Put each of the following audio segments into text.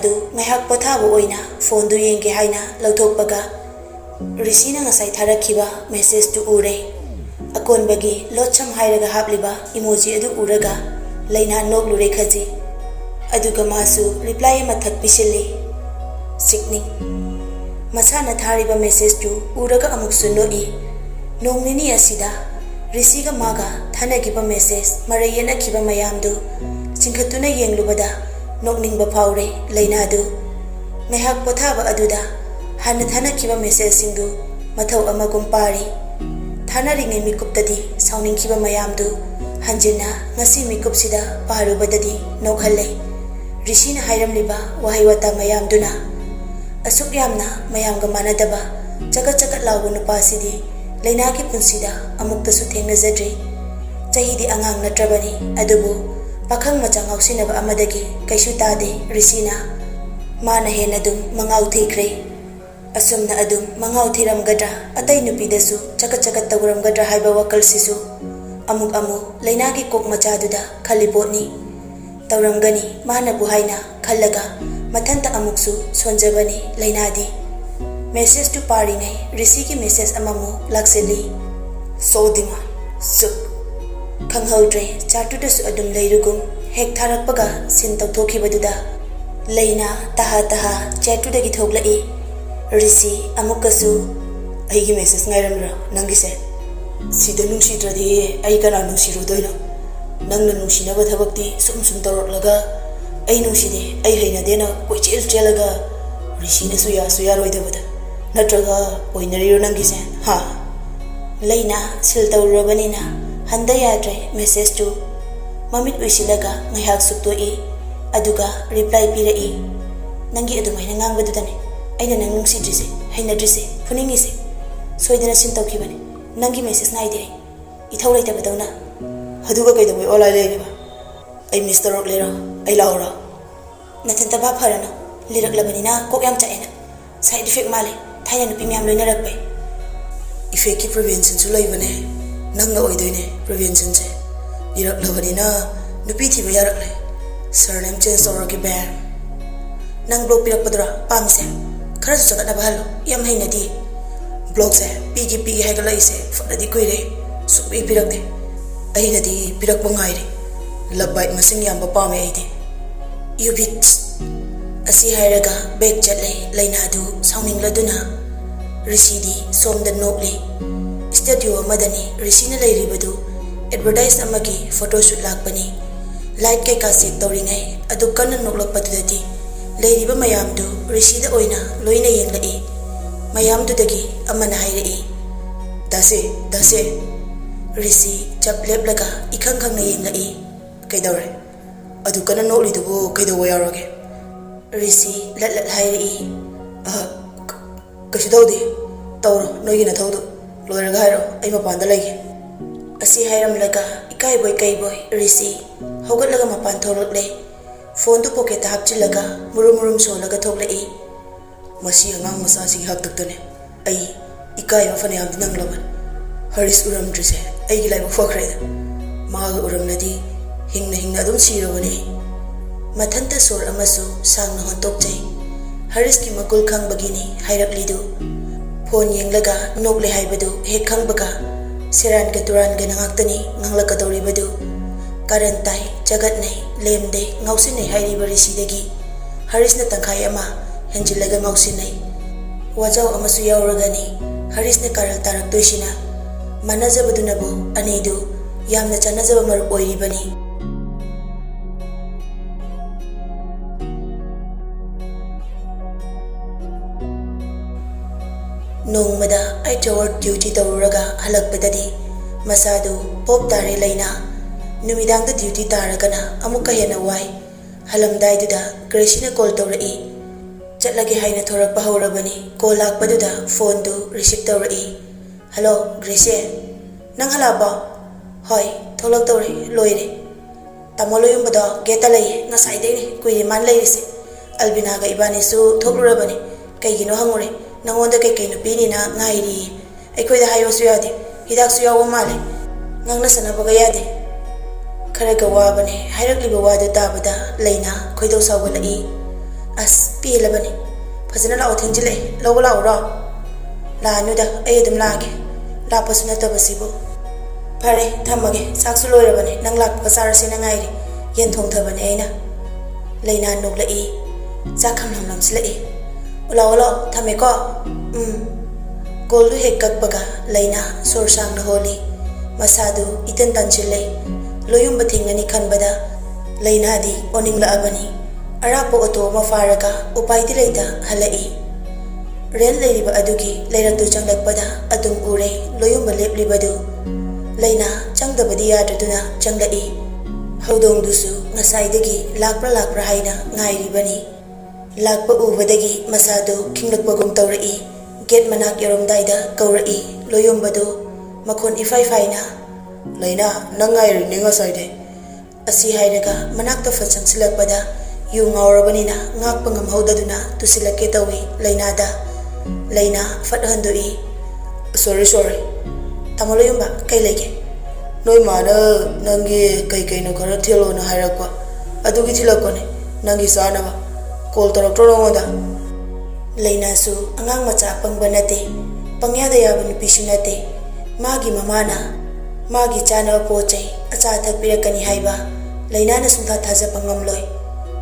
ꯂꯩꯅꯥꯗꯨ ꯉꯥꯏꯍꯥꯛ ꯄꯣꯊꯥꯕ ꯑꯣꯏꯅ ꯐꯣꯟꯗꯨ ꯌꯦꯡꯒꯦ ꯍꯥꯏꯅ ꯂꯧꯊꯣꯛꯄꯒ ꯔꯤꯁꯤꯅ ꯉꯁꯥꯏ ꯊꯥꯔꯛꯈꯤꯕ ꯃꯦꯁꯦꯖꯇꯨ ꯎꯔꯦ꯫ ꯑꯀꯣꯟꯕꯒꯤ ꯂꯣꯠꯁꯝ ꯍꯥꯏꯔꯒ ꯍꯥꯞꯂꯤꯕ ꯏꯃꯣꯖꯤ ꯑꯗꯨ ꯎꯔꯒ ꯂꯩꯅꯥ ꯅꯣꯛꯂꯨꯔꯦ ꯈꯖꯤ꯫ ꯑꯗꯨꯒ ꯃꯥꯁꯨ ꯔꯤꯄ꯭ꯂꯥꯏ ꯑꯃ ꯊꯛ ꯄꯤꯁꯤꯜꯂꯤ꯫ ꯁꯤꯛꯅꯤꯡ꯫ ꯃꯁꯥꯅ ꯊꯥꯔꯤꯕ ꯃꯦꯁꯦꯖꯇꯨ ꯎꯔꯒ ꯑꯃꯨꯛꯁꯨ ꯅꯣꯛꯏ꯫ ꯅꯣꯡ ꯅꯤꯅꯤ ꯑꯁꯤꯗ ꯔꯤꯁꯤꯒ ꯃꯥꯒ ꯊꯥꯅꯈꯤꯕ ꯃꯦꯁꯦꯖ ꯃꯔꯩ ꯌꯦꯠꯅꯈꯤꯕ ꯃꯌꯥꯝꯗꯨ ꯆꯤꯡꯈꯠꯇꯨꯅ ꯌꯦꯡꯂꯨꯕꯗ ꯅꯣꯛꯅꯤꯡꯕ ꯐꯥꯎꯔꯦ ꯂꯩꯅꯥꯗꯨ꯫ ꯉꯥꯏꯍꯥꯛ ꯄꯣꯊꯥꯕ ꯑꯗꯨꯗ ꯍꯥꯟꯅ ꯊꯥꯅꯈꯤꯕ ꯃꯦꯁꯦꯖꯁꯤꯡꯗꯨ ꯃꯊꯧ ꯑꯃꯒꯨꯝ ꯄꯥꯔꯤ꯫ ꯊꯥꯅꯔꯤꯉꯩ ꯃꯤꯀꯨꯞꯇꯗꯤ ꯁꯥꯎꯅꯤꯡꯈꯤꯕ ꯃꯌꯥꯝꯗꯨ ꯍꯟꯖꯤꯟꯅ ꯉꯁꯤ ꯃꯤꯀꯨꯞꯁꯤꯗ ꯄꯥꯔꯨꯕꯗꯗꯤ ꯅꯣꯛꯍꯜꯂꯦ꯫ ꯔꯤꯁꯤꯅ ꯍꯥꯏꯔꯝꯂꯤꯕ ꯋꯥꯍꯩ ꯋꯥꯇꯥ ꯃꯌꯥꯝꯗꯨꯅ ꯑꯁꯨꯛ ꯌꯥꯝꯅ ꯃꯌꯥꯝꯒ ꯃꯥꯟꯅꯗꯕ ꯆꯒꯠ ꯆꯒꯠ ꯂꯥꯎꯕ ꯅꯨꯄꯥꯁꯤꯗꯤ ꯂꯩꯅꯥꯒꯤ ꯄꯨꯟꯁꯤꯗ ꯑꯃꯨꯛꯇꯁꯨ ꯊꯦꯡꯅꯖꯗ꯭ꯔꯤ꯫ ꯆꯍꯤꯗꯤ ꯑꯉꯥꯡ ꯅꯠꯇ꯭ꯔꯕꯅꯤ, ꯑꯗꯨꯕꯨ ꯄꯥꯈꯪ ꯃꯆꯥ ꯉꯥꯎꯁꯤꯟꯅꯕ ꯑꯃꯗꯒꯤ ꯀꯩꯁꯨ ꯇꯥꯗꯦ ꯔꯤꯁꯤꯅ꯫ ꯃꯥꯅ ꯍꯦꯟꯅ ꯑꯗꯨꯝ ꯃꯉꯥꯎ ꯊꯤꯈ꯭ꯔꯦ꯫ ꯑꯁꯨꯝꯅ ꯑꯗꯨꯝ ꯃꯉꯥꯎ ꯊꯤꯔꯝꯒꯗ꯭ꯔꯥ, ꯑꯇꯩ ꯅꯨꯄꯤꯗꯁꯨ ꯆꯒꯠ ꯆꯒꯠ ꯇꯧꯔꯝꯒꯗ꯭ꯔꯥ ꯍꯥꯏꯕ ꯋꯥꯈꯜꯁꯤꯁꯨ ꯑꯃꯨꯛ ꯂꯩꯅꯥꯒꯤ ꯀꯣꯛ ꯃꯆꯥꯗꯨꯗ ꯈꯜꯂꯤ ꯄꯣꯠꯅꯤ꯫ ꯇꯧꯔꯝꯒꯅꯤ ꯃꯥꯅꯕꯨ ꯍꯥꯏꯅ ꯈꯜꯂꯒ ꯃꯊꯟꯇ ꯑꯃꯨꯛꯁꯨ ꯁꯣꯟꯖꯕꯅꯤ ꯂꯩꯅꯥꯗꯤ꯫ ꯃꯦꯁꯦꯖꯇꯨ ꯄꯥꯔꯤꯉꯩ ꯔꯤꯁꯤꯒꯤ ꯃꯦꯁꯦꯖ ꯑꯃꯃꯨꯛ ꯂꯥꯛꯁꯤꯜꯂꯤ꯫ ꯁꯣꯗꯤꯃꯥ ꯁꯨꯛ꯫ ꯈꯪꯍꯧꯗ꯭ꯔꯦ ꯆꯥꯠꯇꯨꯗꯁꯨ ꯑꯗꯨꯝ ꯂꯩꯔꯨꯒꯨꯝ ꯍꯦꯛ ꯊꯥꯔꯛꯄꯒ ꯁꯤꯟ ꯇꯧꯊꯣꯛꯈꯤꯕꯗꯨꯗ ꯂꯩꯅꯥ ꯇꯍꯥ ꯇꯍꯥ ꯆꯦꯠꯇꯨꯗꯒꯤ ꯊꯣꯛꯂꯛꯏ꯫ ꯔꯤꯁꯤ ꯑꯃꯨꯛꯀꯁꯨ ꯑꯩꯒꯤ ꯃꯦꯁꯦꯖ ꯉꯥꯏꯔꯝꯕ꯭ꯔꯥ ꯅꯪꯒꯤꯁꯦ? ꯁꯤꯗ ꯅꯨꯡꯁꯤꯗ꯭ꯔꯗꯤ ꯑꯩ ꯀꯅꯥ ꯅꯨꯡꯁꯤꯔꯨꯗꯣꯏꯅꯣ? ꯅꯪꯅ ꯅꯨꯡꯁꯤꯅꯕ ꯊꯕꯛꯇꯤ ꯁꯨꯝ ꯇꯧꯔꯛꯂꯒ ꯑꯩ ꯅꯨꯡꯁꯤꯗꯦ ꯑꯩ ꯍꯩꯅꯗꯦꯅ ꯀꯣꯏꯆꯦꯜ ꯆꯦꯜꯂꯒ ꯔꯤꯁꯤꯅꯁꯨ ꯌꯥꯁꯨ ꯌꯥꯔꯣꯏꯗꯕꯗ ꯅꯠꯇ꯭ꯔꯒ ꯑꯣꯏꯅꯔꯤꯔꯣ ꯅꯪꯒꯤꯁꯦ ꯍꯥ? ꯂꯩꯅꯥ ꯁꯤꯜ ꯇꯧꯔꯨꯔꯕꯅꯤꯅ ꯍꯟꯗ ꯌꯥꯗ꯭ꯔꯦ ꯃꯦꯁꯦꯖꯇꯨ꯫ ꯃꯃꯤꯠ ꯎꯏꯁꯤꯜꯂꯒ ꯉꯥꯏꯍꯥꯛ ꯁꯨꯛꯇꯣꯛꯏ, ꯑꯗꯨꯒ ꯔꯤꯄ꯭ꯂꯥꯏ ꯄꯤꯔꯛꯏ꯫ ꯅꯪꯒꯤ ꯑꯗꯨꯃꯥꯏꯅ ꯉꯥꯡꯕꯗꯨꯗꯅꯦ ꯑꯩꯅ ꯅꯪ ꯅꯨꯡꯁꯤꯗ꯭ꯔꯤꯁꯦ, ꯍꯩꯅꯗ꯭ꯔꯤꯁꯦ, ꯐꯨꯅꯤꯡꯉꯤꯁꯦ꯫ ꯁꯣꯏꯗꯅ ꯁꯤꯟ ꯇꯧꯈꯤꯕꯅꯤ, ꯅꯪꯒꯤ ꯃꯦꯁꯦꯖ ꯉꯥꯏꯗꯦ ꯑꯩ ꯏꯊꯧ ꯂꯩꯇꯕꯗꯧꯅ꯫ ꯑꯗꯨꯒ ꯀꯩꯗꯧꯕꯩ ꯑꯣꯟꯂꯥꯏꯟ ꯂꯩꯔꯤꯕ? ꯑꯩ ꯃꯤꯁ ꯇꯧꯔꯛꯂꯤꯔꯣ? ꯑꯩ ꯂꯥꯛꯎꯔꯣ? ꯅꯊꯟꯇ ꯚꯥꯞ ꯐꯔꯅꯨ, ꯂꯤꯔꯛꯂꯕꯅꯤꯅ ꯀꯣꯛ ꯌꯥꯝ ꯆꯥꯛꯑꯦꯅ꯫ ꯁꯥꯏꯠ ꯏꯐꯦꯛ ꯃꯥꯜꯂꯦ, ꯊꯥꯏꯅ ꯅꯨꯄꯤ ꯃꯌꯥꯝ ꯂꯣꯏꯅꯔꯛꯄꯩ꯫ ꯏꯐꯦꯛꯀꯤ ꯄ꯭रिꯚꯦꯟꯁꯟꯁꯨ ꯂꯩꯕꯅꯦ, ꯅꯪꯅ ꯑꯣꯏꯗꯣꯏꯅꯦ ꯄ꯭रिꯚꯦꯟꯁꯟꯁꯦ꯫ ꯂꯤꯔꯛꯂꯕꯅꯤꯅ ꯅꯨꯄꯤ ꯊꯤꯕ ꯌꯥꯔꯛꯂꯦ, ꯁꯔꯅꯦꯝ ꯆꯦꯟꯖ ꯇꯧꯔꯒꯦ ꯕꯦꯝ꯫ ꯅꯪ ꯕ꯭ꯂꯣꯛ ꯄꯤꯔꯛꯄꯗꯨꯔꯥ ꯄꯥꯝꯃꯤꯁꯦ? ꯈꯔꯁꯨ ꯆꯒꯠꯅꯕ ꯍꯜꯂꯣ, ꯌꯥꯝ ꯍꯩꯅꯗꯦ꯫ ꯕ꯭ꯂꯣꯛꯁꯦ ꯄꯤꯒꯦ ꯍꯥꯏꯒꯠꯂꯛꯏꯁꯦ ꯐꯅꯗꯤ ꯀꯨꯏꯔꯦ, ꯁꯨꯡꯄꯤ ꯄꯤꯔꯛꯇꯦ꯫ ꯑꯩꯅꯗꯤ ꯄꯤꯔꯛꯄ ꯉꯥꯏꯔꯤ, ꯂꯕ ꯕꯥꯏꯠ ꯃꯁꯤꯡ ꯌꯥꯝꯕ ꯄꯥꯝꯃꯦ ꯑꯩꯗꯤ꯫ ꯌꯨ ꯕꯤꯠꯁ꯫ ꯑꯁꯤ ꯍꯥꯏꯔꯒ ꯕꯦꯛ ꯆꯠꯂꯦ ꯂꯩꯅꯥꯗꯨ ꯁꯥꯎꯅꯤꯡꯂꯗꯨꯅ꯫ ꯔꯤꯁꯤꯗꯤ ꯁꯣꯝꯗ ꯅꯣꯛꯂꯤ꯫ ꯁ꯭ꯇꯨꯗꯤꯑꯣ ꯑꯃꯗꯅꯤ ꯔꯤꯁꯤꯅ ꯂꯩꯔꯤꯕꯗꯨ, ꯑꯦꯗꯚꯔꯇꯥꯏꯁ ꯑꯃꯒꯤ ꯐꯣꯇꯣꯁꯨꯠ ꯂꯥꯛꯄꯅꯤ꯫ ꯂꯥꯏꯠ ꯀꯩꯀꯥ ꯆꯦꯛ ꯇꯧꯔꯤꯉꯩ ꯑꯗꯨ ꯀꯟꯅ ꯅꯣꯛꯂꯛꯄꯗꯨꯗꯗꯤ ꯂꯩꯔꯤꯕ ꯃꯌꯥꯝꯗꯨ ꯔꯤꯁꯤꯗ ꯑꯣꯏꯅ ꯂꯣꯏꯅ ꯌꯦꯡꯂꯛꯏ꯫ ꯃꯌꯥꯝꯗꯨꯗꯒꯤ ꯑꯃꯅ ꯍꯥꯏꯔꯛꯏ, ꯗꯥꯁꯦ꯫ ꯔꯤꯁꯤ ꯆꯞ ꯂꯦꯞꯂꯒ ꯏꯈꯪ ꯈꯪꯅ ꯌꯦꯡꯂꯛꯏ꯫ ꯀꯩꯗꯧꯔꯦ? ꯑꯗꯨ ꯀꯟꯅ ꯅꯣꯛꯂꯤꯗꯨꯕꯨ ꯀꯩꯗꯧꯕ ꯌꯥꯎꯔꯒꯦ? ꯔꯤꯁꯤ ꯂꯠ ꯍꯥꯏꯔꯛꯏ꯫ ꯀꯩꯁꯨ ꯇꯧꯗꯦ, ꯇꯧꯔꯣ ꯅꯣꯏꯒꯤ ꯅꯊꯧꯗꯣ, ꯂꯣꯏꯔꯒ ꯍꯥꯏꯔꯛꯑꯣ, ꯑꯩ ꯃꯄꯥꯟꯗ ꯂꯩꯒꯦ꯫ ꯑꯁꯤ ꯍꯥꯏꯔꯝꯂꯒ ꯏꯀꯥꯏꯕꯣꯏ ꯀꯩꯕꯣꯏ ꯔꯤꯁꯤ ꯍꯧꯒꯠꯂꯒ ꯃꯄꯥꯟ ꯊꯣꯛꯂꯛꯂꯦ꯫ ꯐꯣꯟꯗꯨ ꯄꯣꯀꯦꯠꯇ ꯍꯥꯞꯆꯤꯜꯂꯒ ꯃꯨꯔꯨꯝ ꯁꯣꯜꯂꯒ ꯊꯣꯛꯂꯛꯏ꯫ ꯃꯁꯤ ꯑꯉꯥꯡ ꯃꯆꯥꯁꯤꯒꯤ ꯍꯥꯛꯇꯛꯇꯅꯦ ꯑꯩ ꯏꯀꯥꯏꯕ ꯐꯅꯌꯥꯝꯗꯤ ꯅꯪꯂꯕꯅꯤ꯫ ꯍꯔꯤꯁ ꯎꯔꯝꯗ꯭ꯔꯤꯁꯦ ꯑꯩꯒꯤ ꯂꯥꯏꯕꯛ ꯐꯈ꯭ꯔꯦꯗ, ꯃꯥꯒ ꯎꯔꯝꯂꯗꯤ ꯍꯤꯡꯅ ꯑꯗꯨꯝ ꯁꯤꯔꯕꯅꯤ꯫ ꯃꯊꯟꯇ ꯁꯣꯔ ꯑꯃꯁꯨ ꯁꯥꯡꯅ ꯍꯣꯟꯇꯣꯛꯆꯩ꯫ ꯍꯔꯤꯁꯀꯤ ꯃꯒꯨꯜ ꯈꯪꯕꯒꯤꯅꯤ ꯍꯥꯏꯔꯛꯂꯤꯗꯨ꯫ ꯐꯣꯟ ꯌꯦꯡꯂꯒ ꯅꯣꯛꯂꯦ ꯍꯥꯏꯕꯗꯨ ꯍꯦꯛ ꯈꯪꯕꯒ ꯁꯦꯔꯥꯟꯒ ꯇꯨꯔꯥꯟꯒꯅ ꯉꯥꯛꯇꯅꯤ ꯉꯥꯡꯂꯛꯀꯗꯧꯔꯤꯕꯗꯨ꯫ ꯀꯥꯔꯟ ꯇꯥꯏ, ꯆꯒꯠꯅꯩ, ꯂꯦꯝꯗꯦ, ꯉꯥꯎꯁꯤꯟꯅꯩ ꯍꯥꯏꯔꯤꯕ ꯔꯤꯁꯤꯗꯒꯤ ꯍꯔꯤꯁꯅ ꯇꯪꯈꯥꯏ ꯑꯃ ꯍꯦꯟꯖꯤꯜꯂꯒ ꯉꯥꯎꯁꯤꯟꯅꯩ꯫ ꯋꯥꯖꯥꯎ ꯑꯃꯁꯨ ꯌꯥꯎꯔꯒꯅꯤ ꯍꯔꯤꯁꯅ ꯀꯥꯔꯜ ꯇꯥꯔꯛꯇꯣꯏꯁꯤꯅ꯫ ꯃꯥꯟꯅꯖꯕꯗꯨꯅꯕꯨ ꯑꯅꯤꯗꯨ ꯌꯥꯝꯅ ꯆꯥꯟꯅꯖꯕ ꯃꯔꯨꯞ ꯑꯣꯏꯔꯤꯕꯅꯤ꯫ ꯅꯣꯡꯃꯗ 8 hour ꯗ꯭ꯌꯨꯇꯤ ꯇꯧꯔꯨꯔꯒ ꯍꯜꯂꯛꯄꯗꯗꯤ ꯃꯁꯥꯗꯨ ꯄꯣꯞ ꯇꯥꯔꯦ ꯂꯩꯅꯥ꯫ ꯅꯨꯃꯤꯗꯥꯡꯗ ꯗ꯭ꯌꯨꯇꯤ ꯇꯥꯔꯒꯅ ꯑꯃꯨꯛꯀ ꯍꯦꯟꯅ ꯋꯥꯏ꯫ ꯍꯜꯂꯝꯗꯥꯏꯗꯨꯗ ꯒ꯭ꯔꯦꯁꯤꯅ ꯀꯣꯜ ꯇꯧꯔꯛꯏ꯫ ꯆꯠꯂꯒꯦ ꯍꯥꯏꯅ ꯊꯣꯔꯛꯄ ꯍꯧꯔꯕꯅꯤ꯫ ꯀꯣꯜ ꯂꯥꯛꯄꯗꯨꯗ ꯐꯣꯟꯗꯨ ꯔꯤꯁꯤꯞ ꯇꯧꯔꯛꯏ꯫ ꯍꯜꯂꯣ ꯒ꯭ꯔꯦꯁꯤ, ꯅꯪ ꯍꯜꯂꯛꯑꯕꯣ? ꯍꯣꯏ ꯊꯣꯛꯂꯛꯇꯧꯔꯦ, ꯂꯣꯏꯔꯦ꯫ ꯇꯥꯃꯣ ꯂꯣꯌꯨꯝꯕꯗꯣ ꯒꯦꯠꯇ ꯂꯩꯌꯦ, ꯉꯁꯥꯏꯗꯩꯅꯦ ꯀꯨꯏꯔꯦ ꯃꯥꯅ ꯂꯩꯔꯤꯁꯦ꯫ ꯑꯜꯕꯤꯅꯥꯒ ꯏꯕꯥꯅꯤꯁꯨ ꯊꯣꯛꯂꯨꯔꯕꯅꯤ, ꯀꯩꯒꯤꯅꯣ ꯍꯪꯉꯨꯔꯦ, ꯅꯪꯉꯣꯟꯗ ꯀꯩꯀꯩꯅꯣ ꯄꯤꯅꯤꯅ ꯉꯥꯏꯔꯤꯌꯦ꯫ ꯑꯩꯈꯣꯏꯗ ꯍꯥꯏꯌꯣꯁꯨ ꯌꯥꯗꯦ, ꯍꯤꯗꯥꯛꯁꯨ ꯌꯥꯎꯕ ꯃꯥꯜꯂꯦ, ꯉꯥꯡꯅ ꯁꯥꯟꯅꯕꯒ ꯌꯥꯗꯦ꯫ ꯈꯔꯒ ꯋꯥꯕꯅꯦ ꯍꯥꯏꯔꯛꯂꯤꯕ ꯋꯥꯗꯨ ꯇꯥꯕꯗ ꯂꯩꯅꯥ ꯈꯣꯏꯗꯧ ꯁꯥꯎꯒꯠꯂꯛꯏ꯫ ꯑꯁ ꯄꯦꯜꯂꯕꯅꯤ ꯐꯖꯅ ꯂꯥꯛꯑꯣ ꯊꯦꯡꯖꯤꯜꯂꯛꯑꯦ ꯂꯧꯕ ꯂꯥꯛꯎꯔꯣ ꯂꯥꯛꯑꯅꯨꯗ ꯑꯩ ꯑꯗꯨꯝ ꯂꯥꯛꯑꯒꯦ ꯂꯥꯞꯄꯁꯨ ꯅꯠꯇꯕꯁꯤꯕꯨ ꯐꯔꯦ ꯊꯝꯃꯒꯦ ꯆꯥꯛꯁꯨ ꯂꯣꯏꯔꯕꯅꯤ ꯅꯪ ꯂꯥꯛꯄꯒ ꯆꯥꯔꯁꯤꯅ ꯉꯥꯏꯔꯤ ꯌꯦꯟ ꯊꯣꯡꯊꯕꯅꯦ ꯑꯩꯅ ꯂꯩꯅꯥ ꯅꯣꯛꯂꯛꯏ ꯆꯥꯛ ꯈꯝꯂꯝ ꯂꯝꯁꯤꯜꯂꯛꯏ ꯂꯥꯛꯑꯣ ꯂꯥꯛꯑꯣ ꯊꯝꯃꯦꯀꯣ ꯀꯣꯜꯗꯨ ꯍꯦꯛ ꯀꯛꯄꯒ ꯂꯩꯅꯥ ꯁꯣꯔ ꯁꯥꯡꯅ ꯍꯣꯜꯂꯤ ꯃꯁꯥꯗꯨ ꯏꯇꯟ ꯇꯟꯁꯤꯜꯂꯦ ꯂꯣꯌꯨꯝꯕ ꯊꯦꯡꯅꯅꯤ ꯈꯟꯕꯗ ꯂꯩꯅꯥꯗꯤ ꯑꯣꯅꯤꯡꯂꯛꯑꯕꯅꯤ ꯑꯔꯥꯞꯄ ꯑꯣꯇꯣ ꯑꯃ ꯐꯥꯔꯒ ꯎꯄꯥꯏꯗꯤ ꯂꯩꯇ ꯍꯜꯂꯛꯏ ꯔꯦꯟ ꯂꯩꯔꯤꯕ ꯑꯗꯨꯒꯤ ꯂꯩꯔꯛꯇꯨ ꯆꯪꯂꯛꯄꯗ ꯑꯗꯨꯝ ꯎꯔꯦ ꯂꯣꯌꯨꯝꯕ ꯂꯦꯞꯂꯤꯕꯗꯨ ꯂꯩꯅꯥ ꯆꯪꯗꯕꯗꯤ ꯌꯥꯗ꯭ꯔꯗꯨꯅ ꯆꯪꯂꯛꯏ ꯍꯧꯗꯣꯡꯗꯨꯁꯨ ꯉꯁꯥꯏꯗꯒꯤ ꯂꯥꯛꯄ꯭ꯔꯥ ꯍꯥꯏꯅ ꯉꯥꯏꯔꯤꯕꯅꯤ ꯂꯥꯛꯄ ꯎꯕꯗꯒꯤ ꯃꯁꯥꯗꯨ ꯈꯤꯡꯂꯛꯄꯒꯨꯝ ꯇꯧꯔꯛꯏ ꯒꯦꯠ ꯃꯅꯥꯛ ꯌꯧꯔꯝꯗꯥꯏꯗ ꯀꯧꯔꯛꯏ ꯂꯣꯌꯨꯝꯕꯗꯨ ꯃꯈꯣꯟ ꯏꯐꯥꯏ ꯐꯥꯏꯅ ꯂꯩꯅꯥ ꯅꯪ ꯉꯥꯏꯔꯤꯅꯦ ꯉꯁꯥꯏꯗꯩ ꯑꯁꯤ ꯍꯥꯏꯔꯒ ꯃꯅꯥꯛꯇ ꯐꯠ ꯆꯪꯁꯤꯜꯂꯛꯄꯗ ꯌꯨ ꯉꯥꯎꯔꯕꯅꯤꯅ ꯉꯥꯛꯄ ꯉꯝꯍꯧꯗꯗꯨꯅ ꯇꯨꯁꯤꯜꯂꯛꯀꯦ ꯇꯧꯏ ꯂꯩꯅꯥꯗ ꯂꯩꯅꯥ ꯐꯠ ꯍꯟꯗꯣꯛꯏ ꯁꯣꯔꯤ ꯇꯥꯃꯣ ꯂꯣꯌꯨꯝꯕ ꯀꯩ ꯂꯩꯒꯦ ꯅꯣꯏ ꯃꯥꯅ ꯅꯪꯒꯤ ꯀꯩꯅꯣ ꯈꯔ ꯊꯤꯜꯂꯣꯅ ꯍꯥꯏꯔꯛꯄ ꯑꯗꯨꯒꯤ ꯊꯤꯜꯂꯛꯄꯅꯦ ꯅꯪꯒꯤ ꯆꯥꯅꯕ ꯀꯣꯜ ꯇꯧꯔꯛꯇ꯭ꯔꯣ ꯅꯉꯣꯟꯗ ꯂꯩꯅꯥꯁꯨ ꯑꯉꯥꯡ ꯃꯆꯥ ꯑꯄꯪꯕ ꯅꯠꯇꯦ ꯄꯪꯌꯥꯗ ꯌꯥꯕ ꯅꯨꯄꯤꯁꯨ ꯅꯠꯇꯦ ꯃꯥꯒꯤ ꯃꯃꯥꯅ ꯃꯥꯒꯤ ꯆꯥꯅꯕ ꯄꯣꯠ ꯆꯩ ꯑꯆꯥ ꯑꯊꯛ ꯄꯤꯔꯛꯀꯅꯤ ꯍꯥꯏꯕ ꯂꯩꯅꯥꯅ ꯁꯨꯡꯊꯥ ꯊꯥꯖꯕ ꯉꯝꯂꯣꯏ